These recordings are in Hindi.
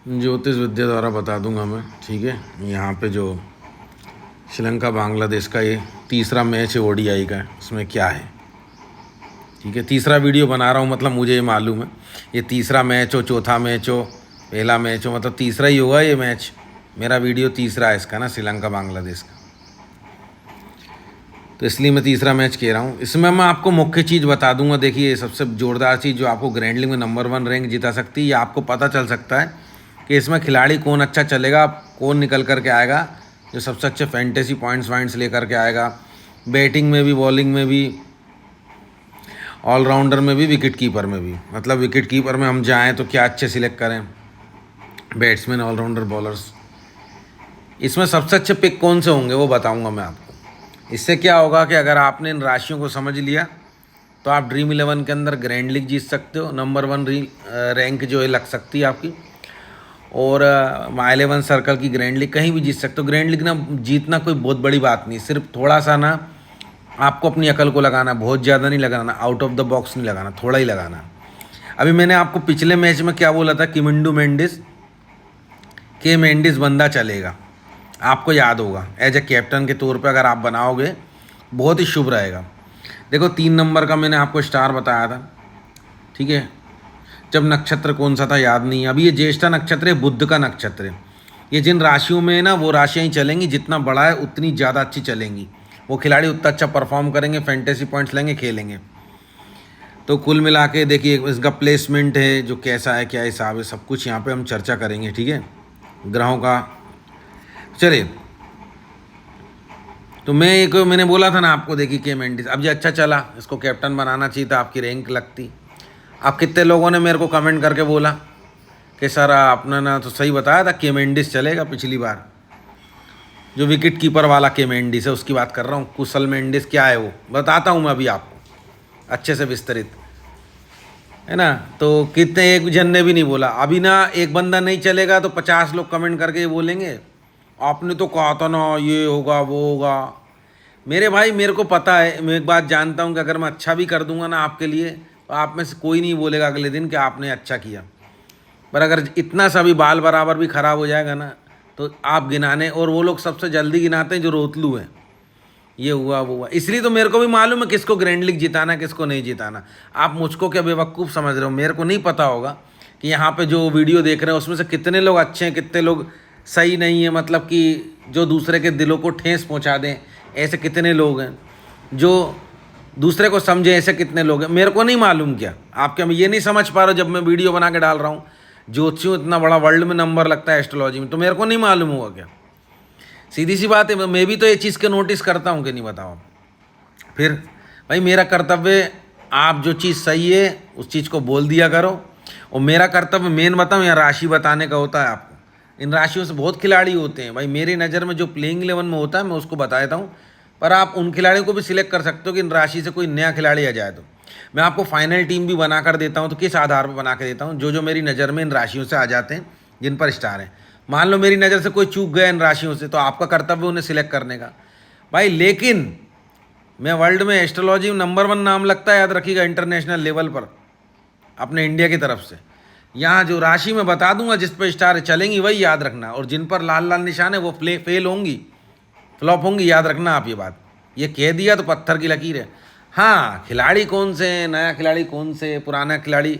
ज्योतिष विद्या द्वारा बता दूंगा मैं, ठीक है। यहाँ पे जो श्रीलंका बांग्लादेश का ये तीसरा मैच है ओडीआई का, इसमें क्या है, ठीक है। तीसरा वीडियो बना रहा हूँ, मतलब मुझे ये मालूम है ये तीसरा मैच हो, चौथा मैच हो, पहला मैच हो, मतलब तीसरा ही होगा ये मैच। मेरा वीडियो तीसरा है इसका ना, श्रीलंका बांग्लादेश का, तो इसलिए मैं तीसरा मैच कह रहा हूँ। इसमें मैं आपको मुख्य चीज़ बता दूंगा। देखिए, सबसे ज़ोरदार चीज़ जो आपको ग्रैंड लीग में नंबर 1 रैंक जिता सकती है, ये आपको पता चल सकता है कि इसमें खिलाड़ी कौन अच्छा चलेगा, कौन निकल कर के आएगा जो सबसे अच्छे फैंटेसी पॉइंट्स लेकर के आएगा, बैटिंग में भी, बॉलिंग में भी, ऑलराउंडर में भी, विकेट कीपर में भी। मतलब विकेट कीपर में हम जाएँ तो क्या अच्छे सिलेक्ट करें, बैट्समैन, ऑलराउंडर, बॉलर्स, इसमें सबसे अच्छे पिक कौन से होंगे वो बताऊंगा मैं आपको। इससे क्या होगा कि अगर आपने इन राशियों को समझ लिया तो आप ड्रीम 11 के अंदर ग्रैंड लीग जीत सकते हो, नंबर 1 रैंक जो है लग सकती है आपकी, और माई 11 सर्कल की ग्रैंड लीग कहीं भी जीत सकते हो। ग्रैंड लीग ना जीतना कोई बहुत बड़ी बात नहीं, सिर्फ थोड़ा सा ना आपको अपनी अकल को लगाना, बहुत ज़्यादा नहीं लगाना, आउट ऑफ द बॉक्स नहीं लगाना, थोड़ा ही लगाना। अभी मैंने आपको पिछले मैच में क्या बोला था, किमिंडू मेंडिस के मेंडिस बंदा चलेगा, आपको याद होगा। एज ए कैप्टन के तौर पे अगर आप बनाओगे बहुत ही शुभ रहेगा। देखो 3 नंबर का मैंने आपको स्टार बताया था, ठीक है। जब नक्षत्र कौन सा था याद नहीं, अभी ये ज्येष्ठा नक्षत्र है, बुध का नक्षत्र है। ये जिन राशियों में है ना वो राशियाँ ही चलेंगी, जितना बड़ा है उतनी ज़्यादा अच्छी चलेंगी, वो खिलाड़ी उतना अच्छा परफॉर्म करेंगे, फैंटेसी पॉइंट्स लेंगे, खेलेंगे। तो कुल मिला के देखिए इसका प्लेसमेंट है जो कैसा है, क्या हिसाब है, सब कुछ यहाँ पे हम चर्चा करेंगे, ठीक है, ग्रहों का। चलिए, तो मैंने बोला था ना आपको, देखिए के मेंडिस अब ये अच्छा चला, इसको कैप्टन बनाना चाहिए था, आपकी रैंक लगती। आप कितने लोगों ने मेरे को कमेंट करके बोला कि सर आपने ना तो सही बताया था, के मेंडिस चलेगा पिछली बार। जो विकेट कीपर वाला के मेंडिस है उसकी बात कर रहा हूँ, कुशल मेंडिस क्या है वो बताता हूँ मैं अभी आपको अच्छे से विस्तृत, है ना। तो कितने, एक जन ने भी नहीं बोला। अभी ना एक बंदा नहीं चलेगा तो 50 लोग कमेंट करके ये बोलेंगे आपने तो कहा था ना ये होगा वो होगा। मेरे भाई, मेरे को पता है, मैं एक बात जानता हूँ कि अगर मैं अच्छा भी कर दूंगा ना आपके लिए तो आप में से कोई नहीं बोलेगा अगले दिन कि आपने अच्छा किया। पर अगर इतना सा भी बाल बराबर भी ख़राब हो जाएगा ना तो आप गिनाने, और वो लोग सबसे जल्दी गिनाते हैं जो रोतलू हैं, ये हुआ वो हुआ। इसलिए तो मेरे को भी मालूम है किसको ग्रैंड लीग जिताना, किसको नहीं जिताना। आप मुझको क्या बेवकूफ़ समझ रहे हो, मेरे को नहीं पता होगा कि यहाँ पे जो वीडियो देख रहे हैं उसमें से कितने लोग अच्छे हैं, कितने लोग सही नहीं है, मतलब कि जो दूसरे के दिलों को ठेस पहुँचा दें, ऐसे कितने लोग हैं, जो दूसरे को समझे, ऐसे कितने लोग हैं, मेरे को नहीं मालूम। क्या आप क्या ये नहीं समझ पा रहे हो जब मैं वीडियो बना के डाल रहा हूँ, ज्योतिषियों इतना बड़ा वर्ल्ड में नंबर लगता है एस्ट्रोलॉजी में, तो मेरे को नहीं मालूम हुआ क्या? सीधी सी बात है, मैं भी तो ये चीज़ के नोटिस करता हूँ कि नहीं, बताओ। फिर भाई मेरा कर्तव्य, आप जो चीज़ सही है उस चीज़ को बोल दिया करो, और मेरा कर्तव्य मेन बताऊँ या राशि बताने का होता है आपको। इन राशियों से बहुत खिलाड़ी होते हैं भाई, मेरी नज़र में जो प्लेइंग 11 में होता है मैं उसको बता देता हूँ, पर आप उन खिलाड़ियों को भी सिलेक्ट कर सकते हो कि इन राशि से कोई नया खिलाड़ी आ जाए। तो मैं आपको फाइनल टीम भी बना कर देता हूँ, तो किस आधार पर बना कर देता हूँ, जो जो मेरी नज़र में इन राशियों से आ जाते हैं, जिन पर स्टार हैं। मान लो मेरी नज़र से कोई चूक गया इन राशियों से, तो आपका कर्तव्य उन्हें सिलेक्ट करने का भाई। लेकिन मैं वर्ल्ड में एस्ट्रोलॉजी में नंबर 1 नाम लगता है, याद रखिएगा, इंटरनेशनल लेवल पर अपने इंडिया की तरफ से। यहाँ जो राशि मैं बता दूंगा जिस पर स्टार चलेंगी वही याद रखना, और जिन पर लाल लाल निशान है वो फेल होंगी, फ्लॉप होंगी, याद रखना आप ये बात। ये कह दिया तो पत्थर की लकीर है। हाँ, खिलाड़ी कौन से हैं, नया खिलाड़ी कौन से, पुराना खिलाड़ी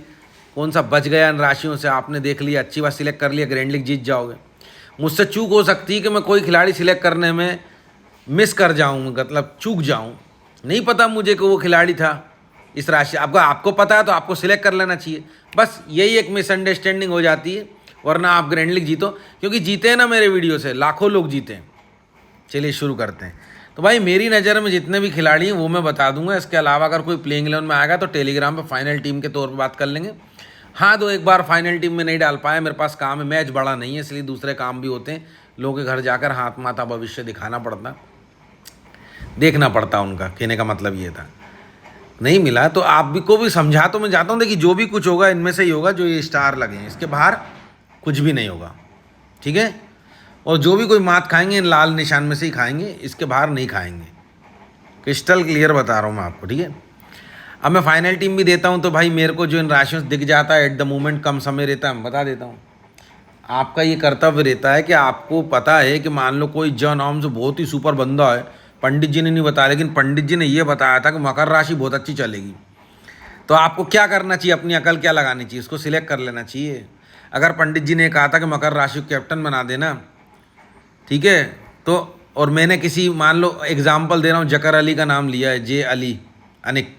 कौन सा बच गया इन राशियों से, आपने देख लिया, अच्छी बात, सिलेक्ट कर लिया, ग्रैंड लीग जीत जाओगे। मुझसे चूक हो सकती है कि मैं कोई खिलाड़ी सिलेक्ट करने में मिस कर जाऊँ, मतलब चूक जाऊँ, नहीं पता मुझे कि वो खिलाड़ी था इस राशि। आपको पता है तो आपको सिलेक्ट कर लेना चाहिए, बस यही एक मिसअंडरस्टैंडिंग हो जाती है। वरना आप ग्रैंड लीग जीतो, क्योंकि जीते हैं ना मेरे वीडियो से, लाखों लोग जीते हैं। चलिए शुरू करते हैं। तो भाई मेरी नज़र में जितने भी खिलाड़ी हैं वो मैं बता दूंगा। इसके अलावा अगर कोई प्लेइंग 11 में आएगा तो टेलीग्राम पे फाइनल टीम के तौर पे बात कर लेंगे। हाँ, तो एक बार फाइनल टीम में नहीं डाल पाया, मेरे पास काम है, मैच बड़ा नहीं है, इसलिए दूसरे काम भी होते हैं, लोगों के घर जाकर हाथ माथा भविष्य दिखाना पड़ता, देखना पड़ता उनका, कहने का मतलब ये था। नहीं मिला तो आप भी को भी समझा तो मैं जाता हूँ। देखिए जो भी कुछ होगा इनमें से ही होगा, जो ये स्टार लगे हैं इसके बाहर कुछ भी नहीं होगा, ठीक है। और जो भी कोई मात खाएंगे इन लाल निशान में से ही खाएंगे, इसके बाहर नहीं खाएंगे, क्रिस्टल क्लियर बता रहा हूँ मैं आपको, ठीक है। अब मैं फाइनल टीम भी देता हूँ, तो भाई मेरे को जो इन राशियों से दिख जाता है एट द मोमेंट, कम समय रहता है, मैं बता देता हूँ। आपका ये कर्तव्य रहता है कि आपको पता है कि मान लो कोई जन नाम से बहुत ही सुपर बंदा है, पंडित जी ने नहीं बताया, लेकिन पंडित जी ने ये बताया था कि मकर राशि बहुत अच्छी चलेगी, तो आपको क्या करना चाहिए, अपनी अकल क्या लगानी चाहिए, उसको सिलेक्ट कर लेना चाहिए। अगर पंडित जी ने कहा था कि मकर राशि को कैप्टन बना देना, ठीक है, तो और मैंने किसी, मान लो एग्जाम्पल दे रहा हूँ, जकर अली का नाम लिया है, जे अली अनिक,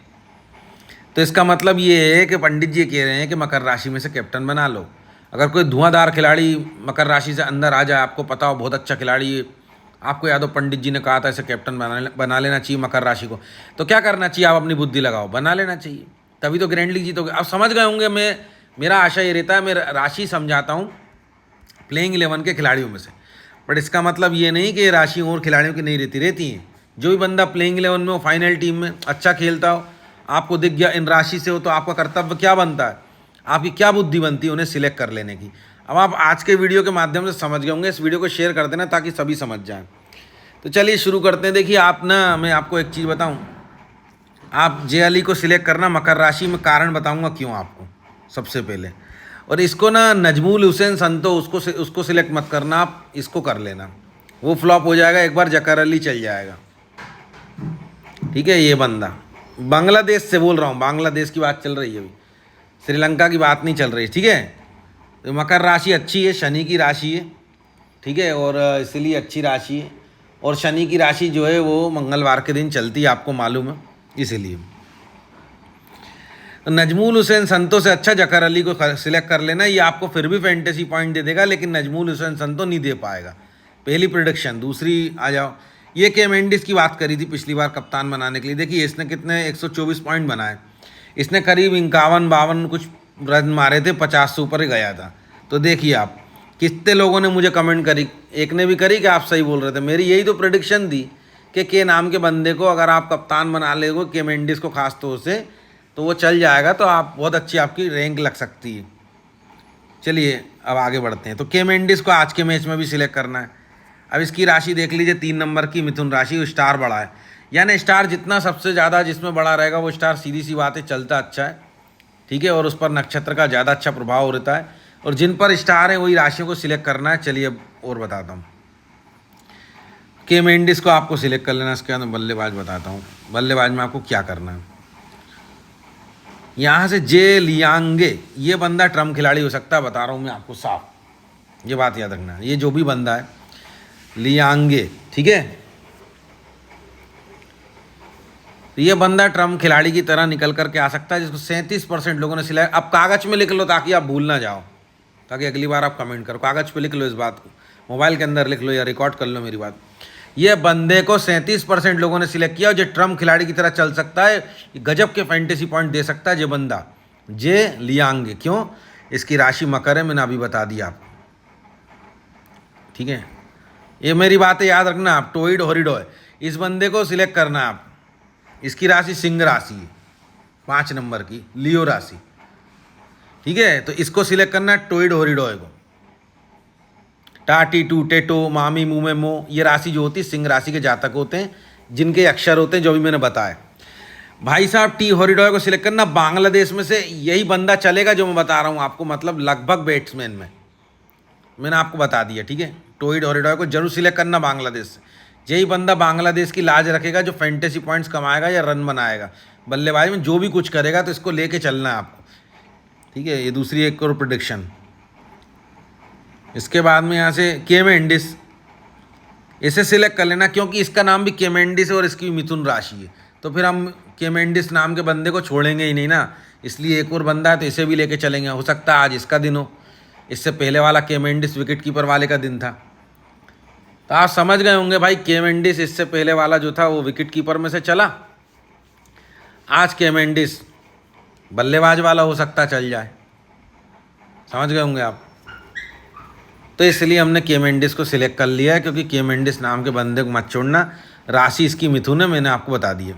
तो इसका मतलब ये है कि पंडित जी कह रहे हैं कि मकर राशि में से कैप्टन बना लो। अगर कोई धुआंधार खिलाड़ी मकर राशि से अंदर आ जाए, आपको पता हो बहुत अच्छा खिलाड़ी है, आपको याद हो पंडित जी ने कहा था इसे कैप्टन बना लेना चाहिए मकर राशि को, तो क्या करना चाहिए, आप अपनी बुद्धि लगाओ, बना लेना चाहिए, तभी तो ग्रैंडली जीतोगे। अब समझ गए होंगे, मेरा आशा ये रहता है, मैं राशि समझाता हूँ प्लेइंग 11 के खिलाड़ियों में से, बट इसका मतलब ये नहीं कि राशि और खिलाड़ियों की नहीं रहती हैं। जो भी बंदा प्लेइंग 11 में हो, फाइनल टीम में अच्छा खेलता हो, आपको दिख गया इन राशि से हो, तो आपका कर्तव्य क्या बनता है, आपकी क्या बुद्धि बनती है उन्हें सिलेक्ट कर लेने की। अब आप आज के वीडियो के माध्यम से समझ गए होंगे, इस वीडियो को शेयर कर देना ताकि सभी समझ जाएं। तो चलिए शुरू करते हैं। देखिए आप ना, मैं आपको एक चीज़ बताऊं, आप जे अली को सिलेक्ट करना मकर राशि में, कारण बताऊंगा क्यों आपको सबसे पहले। और इसको ना नजमुल हुसैन संतो, उसको सिलेक्ट मत करना, आप इसको कर लेना, वो फ्लॉप हो जाएगा, एक बार जकर अली चल जाएगा, ठीक है। ये बंदा बांग्लादेश से बोल रहा हूँ, बांग्लादेश की बात चल रही है अभी, श्रीलंका की बात नहीं चल रही, ठीक है। तो मकर राशि अच्छी है, शनि की राशि है, ठीक है, और इसलिए अच्छी राशि है, और शनि की राशि जो है वो मंगलवार के दिन चलती है, आपको मालूम है, इसीलिए। तो नजमुल हुसैन संतो से अच्छा जकर अली को सिलेक्ट कर लेना, ये आपको फिर भी फैंटेसी पॉइंट दे देगा, लेकिन नजमुल हुसैन संतो नहीं दे पाएगा, पहली प्रिडिक्शन। दूसरी आ जाओ, ये के मेंडिस की बात करी थी पिछली बार कप्तान बनाने के लिए, देखिए इसने कितने 124 पॉइंट बनाए, इसने करीब 51-52 कुछ रन मारे थे, 50 से ऊपर ही गया था। तो देखिए आप कितने लोगों ने मुझे कमेंट करी, एक ने भी करी कि आप सही बोल रहे थे, मेरी यही तो प्रेडिक्शन थी कि के नाम के बंदे को अगर आप कप्तान बना लेगो, के मेंडिस को खास तौर से, तो वो चल जाएगा, तो आप बहुत अच्छी आपकी रैंक लग सकती है। चलिए अब आगे बढ़ते हैं। तो के मेंडिस को आज के मैच में भी सिलेक्ट करना है। अब इसकी राशि देख लीजिए, 3 नंबर की मिथुन राशि, स्टार बड़ा है, यानी स्टार जितना सबसे ज़्यादा जिसमें बड़ा रहेगा वो स्टार सीधी सी बात है चलता अच्छा है, ठीक है, और उस पर नक्षत्र का ज़्यादा अच्छा प्रभाव रहता है, और जिन पर स्टार है वही राशियों को सिलेक्ट करना है। चलिए अब और बताता हूँ, के मेंडिस को आपको सिलेक्ट कर लेना। इसके अंदर बल्लेबाज बताता हूँ, बल्लेबाज में आपको क्या करना है। यहाँ से जे लियांगे, ये बंदा ट्रम्प खिलाड़ी हो सकता है, बता रहा हूँ मैं आपको साफ, ये बात याद रखना, ये जो भी बंदा है लियांगे, ठीक है, तो ये बंदा ट्रम्प खिलाड़ी की तरह निकल करके आ सकता है, जिसको 37% लोगों ने सिलेक्ट। अब कागज़ में लिख लो ताकि आप भूल ना जाओ, ताकि अगली बार आप कमेंट करो, कागज़ पे लिख लो इस बात को, मोबाइल के अंदर लिख लो या रिकॉर्ड कर लो मेरी बात। ये बंदे को 37% लोगों ने सिलेक्ट किया, और जो ट्रम्प खिलाड़ी की तरह चल सकता है, गजब के फैंटेसी पॉइंट दे सकता है ये बंदा, जे लियांगे। क्यों? इसकी राशि मकर है, मैंने अभी बता दिया आपको, ठीक है। ये मेरी बातें याद रखना आप, टोइड हॉरिडॉय, इस बंदे को सिलेक्ट करना है आप। इसकी राशि सिंह राशि है, 5 नंबर की लियो राशि, ठीक है, तो इसको सिलेक्ट करना है, टोइड हॉरिडॉय को। टाटी टू टेटो मामी मुँह में मो, ये राशि जो होती है सिंह राशि के जातक होते हैं, जिनके अक्षर होते हैं जो भी मैंने बताया। भाई साहब टी हॉरिडॉय को सिलेक्ट करना, बांग्लादेश में से यही बंदा चलेगा जो मैं बता रहा हूँ आपको, मतलब लगभग बैट्समैन में मैंने आपको बता दिया, ठीक है। टोइड हॉरिडॉय को जरूर सिलेक्ट करना बांग्लादेश से, यही बंदा बांग्लादेश की लाज रखेगा, जो फैंटेसी पॉइंट्स कमाएगा या रन बनाएगा, बल्लेबाजी में जो भी कुछ करेगा, तो इसको लेके चलना है आपको, ठीक है। ये दूसरी एक और प्रेडिक्शन। इसके बाद में यहाँ से के मेंडिस, इसे सिलेक्ट कर लेना, क्योंकि इसका नाम भी के मेंडिस है और इसकी मिथुन राशि है, तो फिर हम के मेंडिस नाम के बंदे को छोड़ेंगे ही नहीं ना, इसलिए एक और बंदा है तो इसे भी लेके चलेंगे। हो सकता है आज इसका दिन हो, इससे पहले वाला के मेंडिस विकेट कीपर वाले का दिन था, तो आप समझ गए होंगे भाई, के मेंडिस इससे पहले वाला जो था वो विकेट कीपर में से चला, आज के मेंडिस बल्लेबाज वाला हो सकता चल जाए, समझ गए होंगे आप। तो इसलिए हमने के मेंडिस को सिलेक्ट कर लिया है, क्योंकि के मेंडिस नाम के बंदे को मत छोड़ना, राशि इसकी मिथुन है, मैंने आपको बता दिया।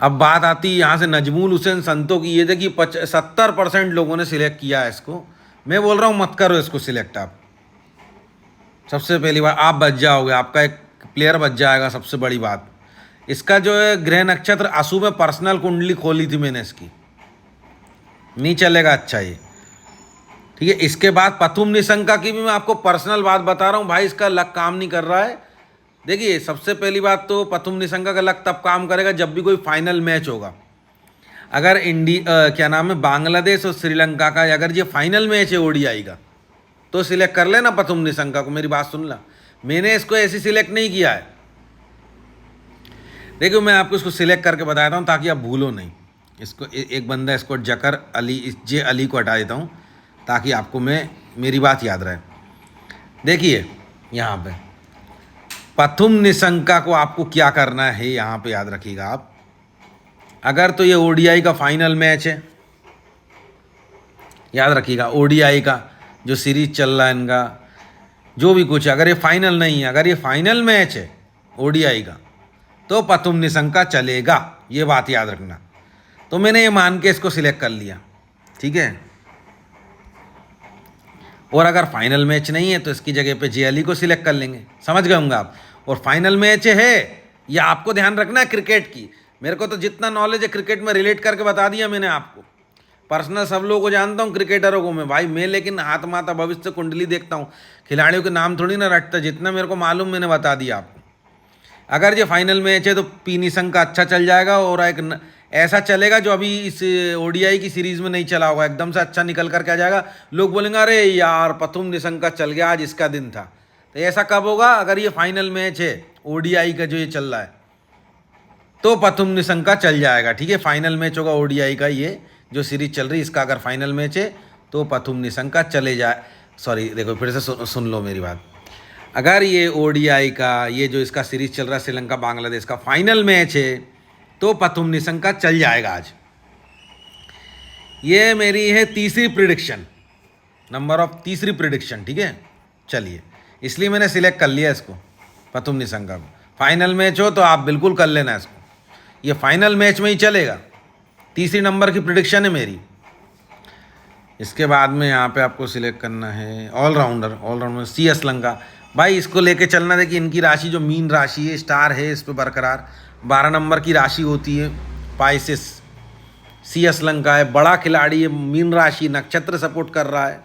अब बात आती है यहाँ से नजमुल हुसैन संतो की, ये देखिए 70% लोगों ने सिलेक्ट किया है इसको, मैं बोल रहा हूँ मत करो इसको सिलेक्ट आप। सबसे पहली बात आप बच जाओगे, आपका एक प्लेयर बच जाएगा, सबसे बड़ी बात। इसका जो है ग्रह नक्षत्र अशुभ में, पर्सनल कुंडली खोली थी मैंने इसकी, नहीं चलेगा अच्छा ये। ठीक है। इसके बाद पथुम निशंका की भी मैं आपको पर्सनल बात बता रहा हूँ भाई, इसका लक काम नहीं कर रहा है। देखिए सबसे पहली बात तो पथुम निशंका का लक तब काम करेगा जब भी कोई फाइनल मैच होगा। अगर क्या नाम है, बांग्लादेश और श्रीलंका का अगर ये फाइनल मैच है ओडीआई का, तो सिलेक्ट कर लेना पथुम निशंका को। मेरी बात सुन ला, मैंने इसको ऐसी सिलेक्ट नहीं किया है। देखिए मैं आपको इसको सिलेक्ट करके बताता हूँ ताकि आप भूलो नहीं। इसको एक बंदा, इसको जकर अली, इस जे अली को हटा देता हूँ ताकि आपको मेरी बात याद रहे। देखिए यहाँ पे पथुम निशंका को आपको क्या करना है, यहाँ पे याद रखिएगा आप। अगर तो ये ओडीआई का फाइनल मैच है, याद रखिएगा ओडीआई का जो सीरीज चल रहा है इनका, जो भी कुछ है, अगर ये फाइनल नहीं है, अगर ये फाइनल मैच है ओडीआई का, तो पथुम निशंका चलेगा, ये बात याद रखना। तो मैंने ये मान के इसको सिलेक्ट कर लिया, ठीक है। और अगर फाइनल मैच नहीं है तो इसकी जगह पे जे अली को सिलेक्ट कर लेंगे, समझ गए होंगे आप। और फाइनल मैच है, ये आपको ध्यान रखना है क्रिकेट की। मेरे को तो जितना नॉलेज है क्रिकेट में रिलेट करके बता दिया मैंने आपको। पर्सनल सब लोगों को जानता हूँ, क्रिकेटरों को मैं भाई, मैं लेकिन हाथ माता भविष्य कुंडली देखता हूँ, खिलाड़ियों के नाम थोड़ी ना रटता। जितना मेरे को मालूम मैंने बता दिया आपको। अगर ये फाइनल मैच है तो पी निशंका अच्छा चल जाएगा, और एक ऐसा चलेगा जो अभी इस ओडीआई की सीरीज में नहीं चला होगा, एकदम से अच्छा निकल करके आ जाएगा। लोग बोलेंगे अरे यार पथुम निशंका चल गया, आज इसका दिन था। तो ऐसा कब होगा, अगर ये फाइनल मैच है ओडीआई का जो ये चल रहा है, तो पथुम निशंका चल जाएगा, ठीक है। फाइनल मैच होगा ओडीआई का, ये जो सीरीज चल रही है इसका अगर फाइनल मैच है तो पथुम निशंका चले जाए। सॉरी, देखो फिर से सुन लो मेरी बात। अगर ये ओडीआई का ये जो इसका सीरीज चल रहा है श्रीलंका बांग्लादेश का फाइनल मैच है, तो पथुम निशंका चल जाएगा आज। ये मेरी है तीसरी प्रिडिक्शन, नंबर ऑफ तीसरी प्रिडिक्शन, ठीक है। चलिए, इसलिए मैंने सिलेक्ट कर लिया इसको, पथुम निशंका को। फाइनल मैच हो तो आप बिल्कुल कर लेना इसको, ये फाइनल मैच में ही चलेगा। तीसरी नंबर की प्रिडिक्शन है मेरी। इसके बाद में यहाँ पे आपको सिलेक्ट करना है ऑलराउंडर CS लंका। भाई इसको लेके चलना। देखिए इनकी राशि जो मीन राशि है, स्टार है इस पर बरकरार, 12 नंबर की राशि होती है पाइसेस। CS लंका है, बड़ा खिलाड़ी है, मीन राशि, नक्षत्र सपोर्ट कर रहा है,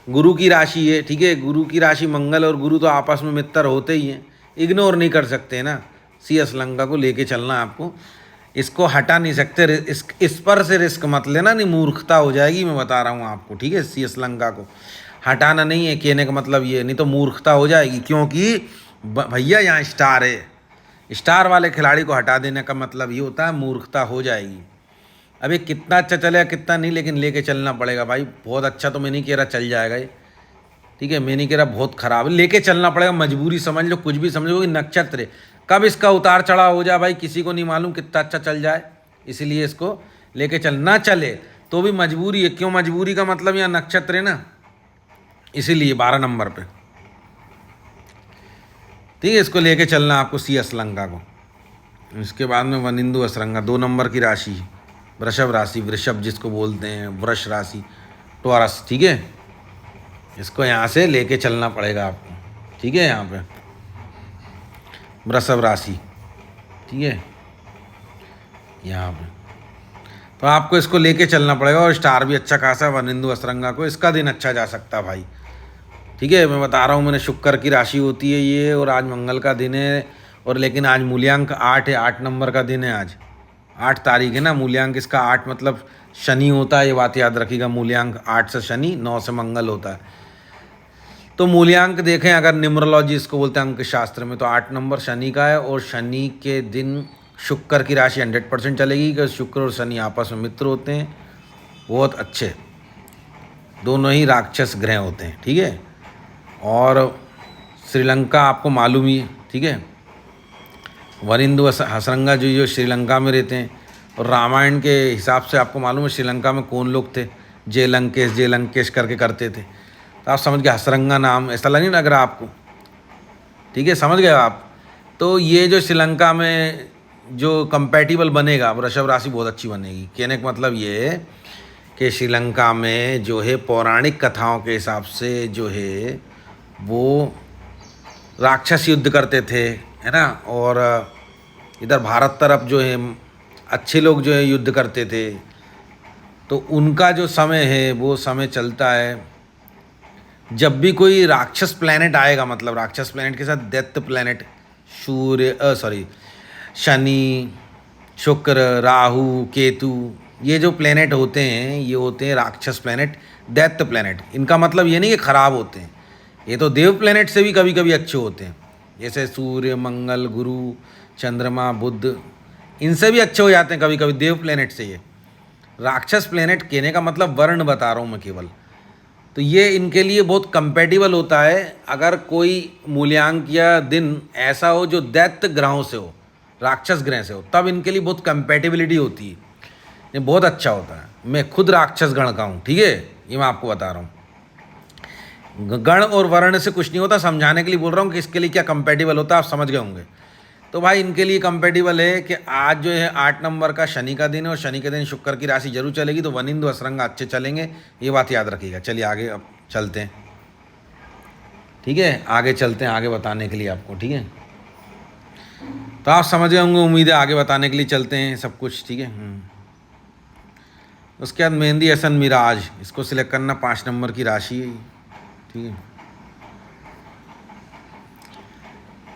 गुरु की राशि है, ठीक है। गुरु की राशि मंगल, और गुरु तो आपस में मित्र होते ही हैं, इग्नोर नहीं कर सकते ना। CS लंका को लेके चलना है आपको, इसको हटा नहीं सकते। इस पर से रिस्क मत लेना, नहीं मूर्खता हो जाएगी, मैं बता रहा हूँ आपको, ठीक है। CS लंका को हटाना नहीं है, कहने का मतलब ये नहीं तो मूर्खता हो जाएगी, क्योंकि भैया यहाँ स्टार है। स्टार वाले खिलाड़ी को हटा देने का मतलब ये होता है मूर्खता हो जाएगी। अभी कितना अच्छा चलेगा कितना नहीं, लेकिन लेके चलना पड़ेगा भाई। बहुत अच्छा तो मैं नहीं कह रहा चल जाएगा ये, ठीक है। मैं नहीं कह रहा बहुत खराब, लेके चलना पड़ेगा, मजबूरी समझ लो, कुछ भी समझ लो कि नक्षत्र है, कब इसका उतार चढ़ाव हो जाए भाई किसी को नहीं मालूम, कितना अच्छा चल जाए। इसलिए इसको लेके ना चले तो भी मजबूरी है। क्यों मजबूरी का मतलब यहाँ नक्षत्र है ना, इसीलिए 12 नंबर पे, ठीक है। इसको लेके चलना आपको CS लंका को। इसके बाद में वनिंदु असरंगा, 2 नंबर की राशि, वृषभ राशि, वृषभ जिसको बोलते हैं, वृष राशि, टॉरस, ठीक है। इसको यहाँ से लेके चलना पड़ेगा आपको, ठीक है। यहाँ पे वृषभ राशि, ठीक है, यहाँ पे तो आपको इसको लेके चलना पड़ेगा। और स्टार भी अच्छा खासा है वनिंदु असरंगा को, इसका दिन अच्छा जा सकता है भाई, ठीक है। मैं बता रहा हूँ, मैंने शुक्र की राशि होती है ये, और आज मंगल का दिन है, और लेकिन आज मूल्यांक 8 है, 8 नंबर का दिन है, आज 8 तारीख है ना। मूल्यांक इसका 8 मतलब शनि होता है, ये बात याद रखिएगा। मूल्यांक 8 से शनि, 9 से मंगल होता है। तो मूल्यांक देखें अगर न्यूमरोलॉजी इसको बोलते हैं अंक शास्त्र में, तो 8 नंबर शनि का है, और शनि के दिन शुक्र की राशि 100% चलेगी, क्योंकि शुक्र और शनि आपस में मित्र होते हैं, बहुत अच्छे, दोनों ही राक्षस ग्रह होते हैं, ठीक है। और श्रीलंका आपको मालूम ही है, ठीक है। वनिंदु असरंगा जो श्रीलंका में रहते हैं, और रामायण के हिसाब से आपको मालूम है श्रीलंका में कौन लोग थे, जय लंकेश करके करते थे। तो आप समझ गए, हसरंगा नाम ऐसा नहीं लग रहा आपको, ठीक है, समझ गए आप। तो ये जो श्रीलंका में जो कंपैटिबल बनेगा, वृषभ राशि बहुत अच्छी बनेगी। कहने का मतलब ये है कि श्रीलंका में जो है पौराणिक कथाओं के हिसाब से जो है वो राक्षस युद्ध करते थे, है ना। और इधर भारत तरफ जो है अच्छे लोग जो है युद्ध करते थे, तो उनका जो समय है वो समय चलता है जब भी कोई राक्षस प्लैनेट आएगा, मतलब राक्षस प्लैनेट के साथ दैत्य प्लैनेट सूर्य सॉरी शनि, शुक्र, राहु, केतु, ये जो प्लैनेट होते हैं ये होते हैं राक्षस प्लैनेट, दैत्य प्लैनेट। इनका मतलब ये नहीं कि खराब होते हैं, ये तो देव प्लैनेट से भी कभी कभी अच्छे होते हैं, जैसे सूर्य, मंगल, गुरु, चंद्रमा, बुध, इनसे भी अच्छे हो जाते हैं कभी कभी देव प्लैनेट से। ये राक्षस प्लैनेट कहने का मतलब वर्ण बता रहा हूँ मैं केवल। तो ये इनके लिए बहुत कंपेटिबल होता है अगर कोई मूल्यांक या दिन ऐसा हो जो दैत्य ग्रहों से हो, राक्षस ग्रह से हो, तब इनके लिए बहुत कंपेटिबिलिटी होती है, ये बहुत अच्छा होता है। मैं खुद राक्षस गण का हूँ, ठीक है, ये मैं आपको बता रहा हूँ। गण और वर्ण से कुछ नहीं होता, समझाने के लिए बोल रहा हूँ कि इसके लिए क्या कंपेटिबल होता है, आप समझ गए होंगे। तो भाई इनके लिए कंपेटिबल है कि आज जो है 8 नंबर का शनि का दिन है और शनि के दिन शुक्र की राशि जरूर चलेगी, तो वनिंदु असरंगा अच्छे चलेंगे, ये बात याद रखिएगा। चलिए आगे अब चलते हैं, ठीक है, आगे चलते हैं आगे बताने के लिए आपको, ठीक है। तो आप समझ गए होंगे, उम्मीद है, आगे बताने के लिए चलते हैं सब कुछ, ठीक है। उसके बाद मेहंदी हसन मिराज, इसको सिलेक्ट करना, 5 नंबर की राशि है, ठीक है।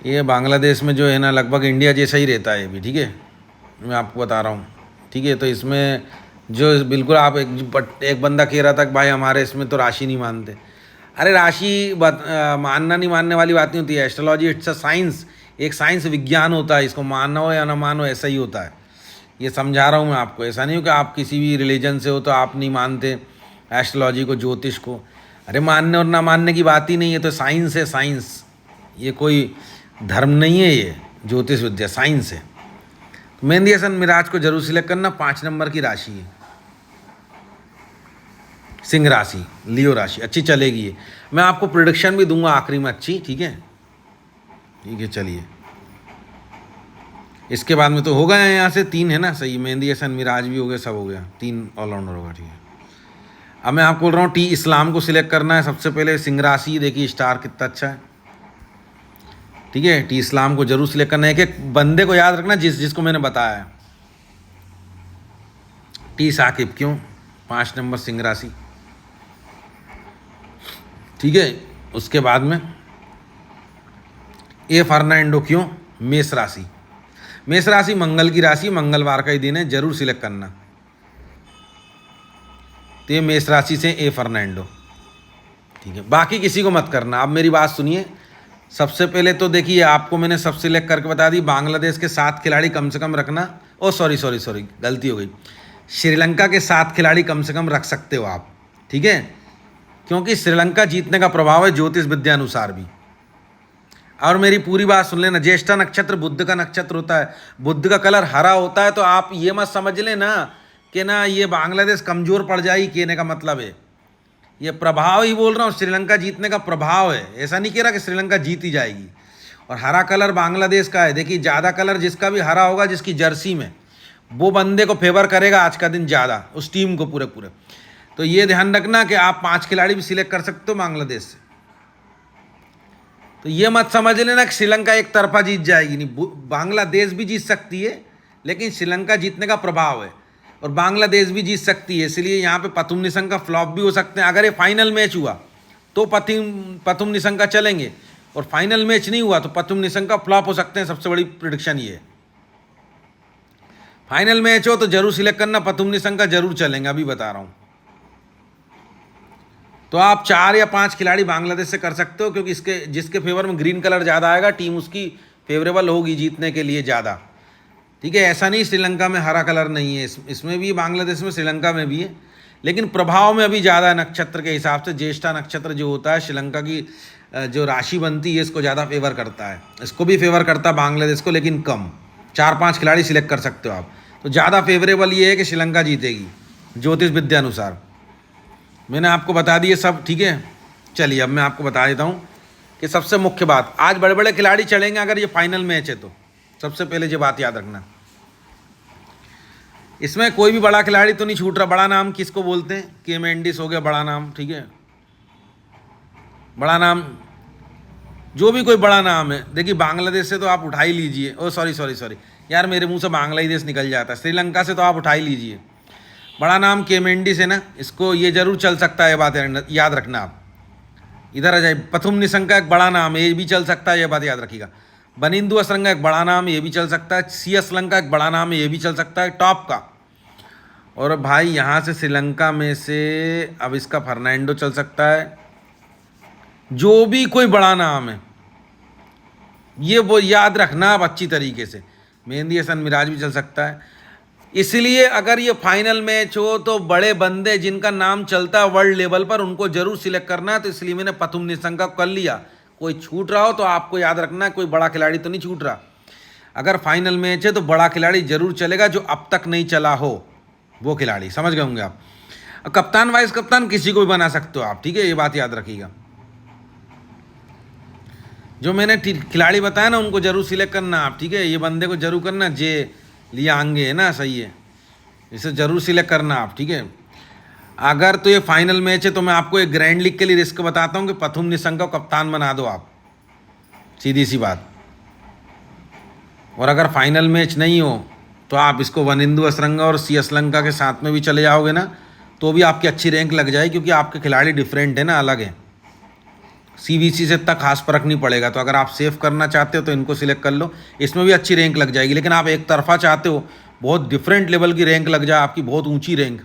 ये बांग्लादेश में जो है ना लगभग इंडिया जैसा ही रहता है भी, ठीक है, मैं आपको बता रहा हूँ, ठीक है। तो इसमें जो बिल्कुल आप एक बंदा कह रहा था कि भाई हमारे इसमें तो राशि नहीं मानते। अरे राशि मानना नहीं मानने वाली बात नहीं होती है, एस्ट्रोलॉजी इट्स अ साइंस, एक साइंस विज्ञान होता है, इसको मानना हो या ना मानो ऐसा ही होता है। ये समझा रहा हूँ मैं आपको, ऐसा नहीं हो कि आप किसी भी रिलीजन से हो तो आप नहीं मानते एस्ट्रोलॉजी को, ज्योतिष को। अरे मानने और ना मानने की बात ही नहीं है, तो साइंस है, साइंस, ये कोई धर्म नहीं है, ये ज्योतिष विद्या साइंस है। तो मेहंदी हसन मिराज को जरूर सिलेक्ट करना, 5 नंबर की राशि है, सिंह राशि, लियो राशि, अच्छी चलेगी ये। मैं आपको प्रिडिक्शन भी दूंगा आखिरी में अच्छी, ठीक है, ठीक है। चलिए इसके बाद में तो हो गया यहाँ से 3 है ना, सही, मेहंदी हसन मिराज भी हो गया, सब हो गया, 3 ऑलराउंडर होगा, ठीक है। अब मैं आपको बोल रहा हूँ टी इस्लाम को सिलेक्ट करना है सबसे पहले, सिंह राशि, देखिए स्टार कितना अच्छा है, ठीक है। टी इस्लाम को जरूर सिलेक्ट करना है, एक बंदे को याद रखना जिसको मैंने बताया है, टी साकिब, क्यों, 5 नंबर सिंह राशि, ठीक है। उसके बाद में ए फर्नांडो, क्यों, मेष राशि, मेष राशि मंगल की राशि, मंगलवार का ही दिन है, जरूर सिलेक्ट करना। तो ये मेष राशि से ए फर्नांडो, ठीक है, बाकी किसी को मत करना। अब मेरी बात सुनिए, सबसे पहले तो देखिए आपको मैंने सब सिलेक्ट करके बता दी, बांग्लादेश के 7 खिलाड़ी कम से कम रखना, ओ सॉरी सॉरी सॉरी गलती हो गई, श्रीलंका के 7 खिलाड़ी कम से कम रख सकते हो आप, ठीक है, क्योंकि श्रीलंका जीतने का प्रभाव है ज्योतिष विद्या अनुसार भी। और मेरी पूरी बात सुन लेना, ज्येष्ठा नक्षत्र बुध का नक्षत्र होता है, बुध का कलर हरा होता है, तो आप ये मत समझ लेना कि ना ये बांग्लादेश कमज़ोर पड़ जाएगी, कहने का मतलब है ये प्रभाव ही बोल रहा हूँ, श्रीलंका जीतने का प्रभाव है, ऐसा नहीं कह रहा कि श्रीलंका जीत ही जाएगी। और हरा कलर बांग्लादेश का है, देखिए ज़्यादा कलर जिसका भी हरा होगा जिसकी जर्सी में, वो बंदे को फेवर करेगा आज का दिन ज़्यादा, उस टीम को पूरे पूरे। तो ये ध्यान रखना कि आप 5 खिलाड़ी भी सिलेक्ट कर सकते हो बांग्लादेश से। तो ये मत समझ लेना कि श्रीलंका एक तरफा जीत जाएगी, नहीं, बांग्लादेश भी जीत सकती है, लेकिन श्रीलंका जीतने का प्रभाव है, और बांग्लादेश भी जीत सकती है, इसलिए यहाँ पे पथुम निशंक का फ्लॉप भी हो सकते हैं। अगर ये फाइनल मैच हुआ तो पथुम निशंक का चलेंगे, और फाइनल मैच नहीं हुआ तो पथुम निशंक का फ्लॉप हो सकते हैं, सबसे बड़ी प्रिडिक्शन ये है। फाइनल मैच हो तो जरूर सिलेक्ट करना, पथुम निशंक का जरूर चलेंगे, अभी बता रहा हूँ। तो आप 4 या 5 खिलाड़ी बांग्लादेश से कर सकते हो, क्योंकि इसके जिसके फेवर में ग्रीन कलर ज़्यादा आएगा टीम उसकी फेवरेबल होगी जीतने के लिए ज़्यादा, ठीक है। ऐसा नहीं श्रीलंका में हरा कलर नहीं है, इसमें भी, बांग्लादेश में, श्रीलंका में भी है, लेकिन प्रभाव में अभी ज़्यादा नक्षत्र के हिसाब से ज्येष्ठा नक्षत्र जो होता है श्रीलंका की जो राशि बनती है इसको ज़्यादा फेवर करता है, इसको भी फेवर करता है बांग्लादेश को, लेकिन कम। 4-5 खिलाड़ी सिलेक्ट कर सकते हो आप, तो ज़्यादा फेवरेबल ये है कि श्रीलंका जीतेगी ज्योतिष विद्या अनुसार। मैंने आपको बता दिए सब, ठीक है। चलिए अब मैं आपको बता देता हूँ कि सबसे मुख्य बात, आज बड़े बड़े खिलाड़ी चलेंगे अगर ये फाइनल मैच है तो, सबसे पहले ये बात याद रखना, इसमें कोई भी बड़ा खिलाड़ी तो नहीं छूट रहा। बड़ा नाम किसको बोलते हैं, के मेंडिस हो गया बड़ा नाम, ठीक है, बड़ा नाम, जो भी कोई बड़ा नाम है। देखिए बांग्लादेश से तो आप उठा ही लीजिए, ओ सॉरी सॉरी सॉरी यार, मेरे मुंह से बांग्लादेश निकल जाता है, श्रीलंका से तो आप उठा ही लीजिए। बड़ा नाम के मेंडिस है ना, इसको ये जरूर चल सकता है, ये बात याद रखना आप। इधर आ जाए, पथुम निशंका एक बड़ा नाम है, ये भी चल सकता है, ये बात याद रखिएगा। बनिंदु असरंगा एक बड़ा नाम है, ये भी चल सकता है। सी असलंका एक बड़ा नाम है, ये भी चल सकता है टॉप का। और भाई यहाँ से श्रीलंका में से अब इसका फर्नांडो चल सकता है, जो भी कोई बड़ा नाम है ये वो याद रखना आप अच्छी तरीके से। मेहंदी हसन मिराज भी चल सकता है। इसलिए अगर ये फाइनल मैच हो तो बड़े बंदे जिनका नाम चलता है वर्ल्ड लेवल पर उनको जरूर सिलेक्ट करना है, तो इसलिए मैंने पथुम निशंका कर लिया। कोई छूट रहा हो तो आपको याद रखना है, कोई बड़ा खिलाड़ी तो नहीं छूट रहा। अगर फाइनल मैच है तो बड़ा खिलाड़ी जरूर चलेगा, जो अब तक नहीं चला हो वो खिलाड़ी, समझ गए होंगे आप। कप्तान वाइस कप्तान किसी को भी बना सकते हो आप, ठीक है, ये बात याद रखिएगा। जो मैंने खिलाड़ी बताया ना उनको जरूर सिलेक्ट करना आप, ठीक है। ये बंदे को जरूर करना, जे लिया आंगे है ना, सही है, इसे जरूर सिलेक्ट करना आप, ठीक है। अगर तो ये फाइनल मैच है तो मैं आपको एक ग्रैंड लीग के लिए रिस्क बताता हूँ कि पथुम निशंका को कप्तान बना दो आप, सीधी सी बात। और अगर फाइनल मैच नहीं हो तो आप इसको वनिंदु असरंगा और सी असलंका के साथ में भी चले जाओगे ना, तो भी आपकी अच्छी रैंक लग जाएगी, क्योंकि आपके खिलाड़ी डिफरेंट है ना, अलग है। सीवीसी से इतना खास फर्क नहीं पड़ेगा। तो अगर आप सेव करना चाहते हो तो इनको सिलेक्ट कर लो, इसमें भी अच्छी रैंक लग जाएगी। लेकिन आप एक तरफा चाहते हो, बहुत डिफरेंट लेवल की रैंक लग जाए आपकी, बहुत ऊंची रैंक,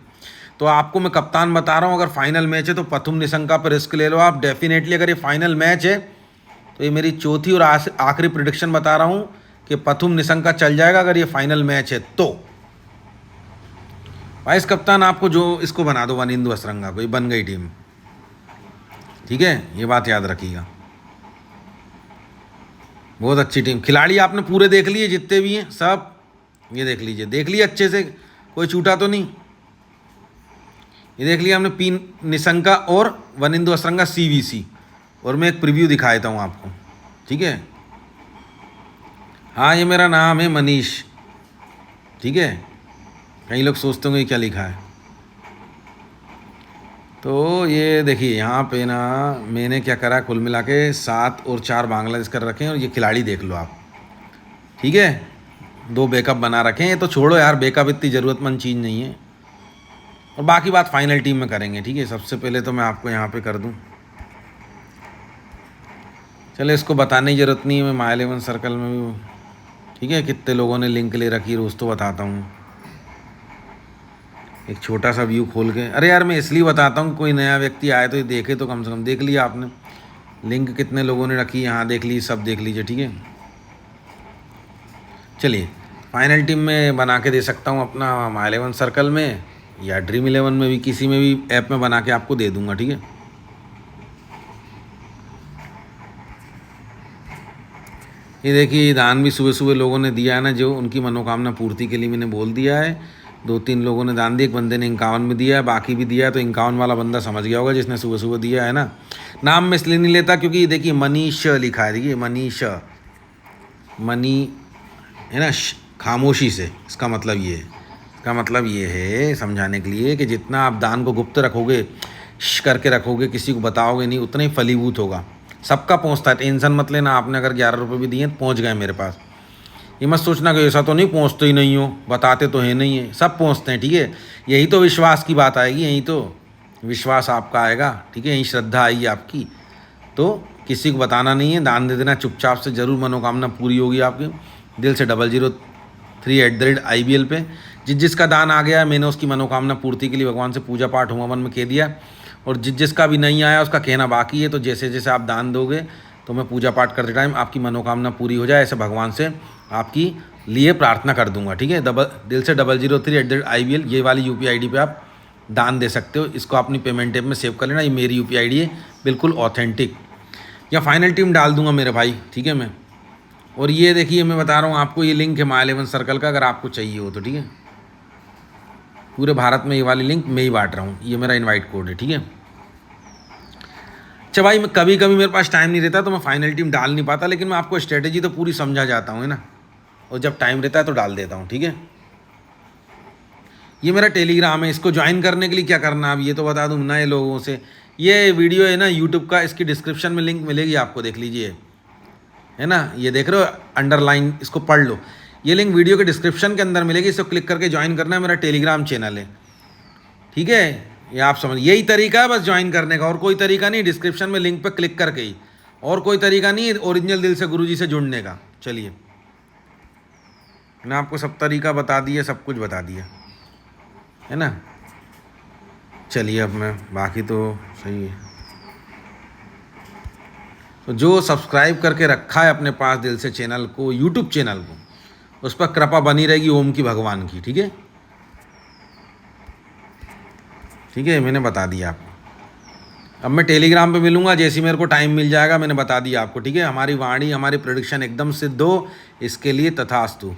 तो आपको मैं कप्तान बता रहा हूँ, अगर फाइनल मैच है तो पथुम निशंका पर रिस्क ले लो आप डेफिनेटली। अगर ये फाइनल मैच है तो ये मेरी चौथी और आखिरी प्रिडिक्शन बता रहा हूँ कि पथुम निशंका चल जाएगा अगर ये फाइनल मैच है तो। वाइस कप्तान आपको जो इसको बना दो वनिंदु असरंगा को, ये बन गई टीम, ठीक है, ये बात याद रखिएगा। बहुत अच्छी टीम, खिलाड़ी आपने पूरे देख लिए जितने भी हैं सब, ये देख लीजिए, देख लिए अच्छे से, कोई छूटा तो नहीं। ये देख लिया हमने, पी निशंका और वनिंदु असरंगा सीवीसी। और मैं एक प्रीव्यू दिखा देता हूँ आपको, ठीक है। हाँ, ये मेरा नाम है मनीष, ठीक है। कई लोग सोचते होंगे क्या लिखा है, तो ये देखिए यहाँ पे ना मैंने क्या करा, कुल मिला के 7 और 4 बांग्लादेश कर रखे हैं। और ये खिलाड़ी देख लो आप, ठीक है, 2 बैकअप बना रखे हैं। ये तो छोड़ो यार, बैकअप इतनी ज़रूरतमंद चीज़ नहीं है, और बाकी बात फाइनल टीम में करेंगे, ठीक है। सबसे पहले तो मैं आपको यहाँ पे कर दूँ, चले इसको बताने की ज़रूरत नहीं है, मैं माय 11 सर्कल में भी, ठीक है, कितने लोगों ने लिंक ले रखी रोज़ तो बताता हूँ। एक छोटा सा व्यू खोल के, अरे यार मैं इसलिए बताता हूँ, कोई नया व्यक्ति आए तो ये देखे तो कम से कम। देख लिया आपने लिंक कितने लोगों ने रखी, यहाँ देख ली, सब देख लीजिए, ठीक है। चलिए फाइनल टीम में बना के दे सकता हूँ अपना माय 11 सर्कल में या ड्रीम 11 में भी, किसी में भी ऐप में बना के आपको दे दूँगा, ठीक है। ये देखिए दान भी सुबह सुबह लोगों ने दिया है ना, जो उनकी मनोकामना पूर्ति के लिए मैंने बोल दिया है। 2-3 लोगों ने दान दिया, एक बंदे ने 51 में दिया है, बाकी भी दिया है। तो 51 वाला बंदा समझ गया होगा जिसने सुबह सुबह दिया है ना। नाम मैं इसलिए नहीं लेता क्योंकि देखिए मनीष लिखा है, देखिए मनीष, मनी है ना, खामोशी से, इसका मतलब ये है, इसका मतलब ये है समझाने के लिए कि जितना आप दान को गुप्त रखोगे, करके रखोगे, किसी को बताओगे नहीं, उतना ही फलीभूत होगा। सबका पहुँचता है, टेंशन मत लेना। आपने अगर 11 रुपये भी दिए पहुँच गए मेरे पास, ये मत सोचना कि ऐसा तो नहीं पहुँचते ही नहीं हो, बताते तो है नहीं है, सब पहुँचते हैं, ठीक है। यही तो विश्वास की बात आएगी, यही तो विश्वास आपका आएगा, ठीक है, यही श्रद्धा आएगी आपकी। तो किसी को बताना नहीं है, दान दे देना चुपचाप से, ज़रूर मनोकामना पूरी होगी आपकी। दिल से 003@IBL पे जिसका दान आ गया, मैंने उसकी मनोकामना पूर्ति के लिए भगवान से पूजा पाठ होम हवन में कह दिया। और जिसका भी नहीं आया उसका कहना बाकी है। तो जैसे जैसे आप दान दोगे तो मैं पूजा पाठ करते टाइम आपकी मनोकामना पूरी हो जाए, ऐसे भगवान से आपकी लिए प्रार्थना कर दूंगा, ठीक है। दिल से 003@IBL ये वाली UPI ID पे आप दान दे सकते हो। इसको अपनी पेमेंट ऐप में सेव कर लेना, ये मेरी UPI ID है, बिल्कुल ऑथेंटिक। या फाइनल टीम डाल दूंगा मेरे भाई, ठीक है मैं। और ये देखिए मैं बता रहा हूँ आपको, ये लिंक है माय 11 सर्कल का, अगर आपको चाहिए हो तो, ठीक है। पूरे भारत में ये वाली लिंक मैं ही बांट रहा हूँ, ये मेरा इनवाइट कोड है, ठीक है। अच्छा भाई, मैं कभी कभी मेरे पास टाइम नहीं रहता तो मैं फाइनल टीम डाल नहीं पाता, लेकिन मैं आपको स्ट्रेटेजी तो पूरी समझा जाता हूँ, है ना। और जब टाइम रहता है तो डाल देता हूँ, ठीक है। ये मेरा टेलीग्राम है, इसको ज्वाइन करने के लिए क्या करना अब ये तो बता दूँ नए लोगों से। ये वीडियो है ना यूट्यूब का, इसकी डिस्क्रिप्शन में लिंक मिलेगी आपको, देख लीजिए, है ना। ये देख रहे हो अंडरलाइन, इसको पढ़ लो। ये लिंक वीडियो के डिस्क्रिप्शन के अंदर मिलेगी, इसको क्लिक करके ज्वाइन करना है। मेरा टेलीग्राम चैनल है, ठीक है, ये आप समझ, यही तरीका है बस ज्वाइन करने का, और कोई तरीका नहीं। डिस्क्रिप्शन में लिंक पर क्लिक करके ही, और कोई तरीका नहीं ओरिजिनल दिल से गुरुजी से जुड़ने का। चलिए, मैंने आपको सब तरीका बता दिया, सब कुछ बता दिया है ना। चलिए अब मैं, बाकी तो सही है। तो जो सब्सक्राइब करके रखा है अपने पास दिल से चैनल को, यूट्यूब चैनल को, उस पर कृपा बनी रहेगी ओम की, भगवान की। ठीक है, ठीक है, मैंने बता दिया आपको। अब मैं टेलीग्राम पे मिलूंगा, जैसे मेरे को टाइम मिल जाएगा, मैंने बता दिया आपको। ठीक है, हमारी वाणी, हमारी प्रेडिक्शन एकदम सिद्ध हो, इसके लिए तथास्तु।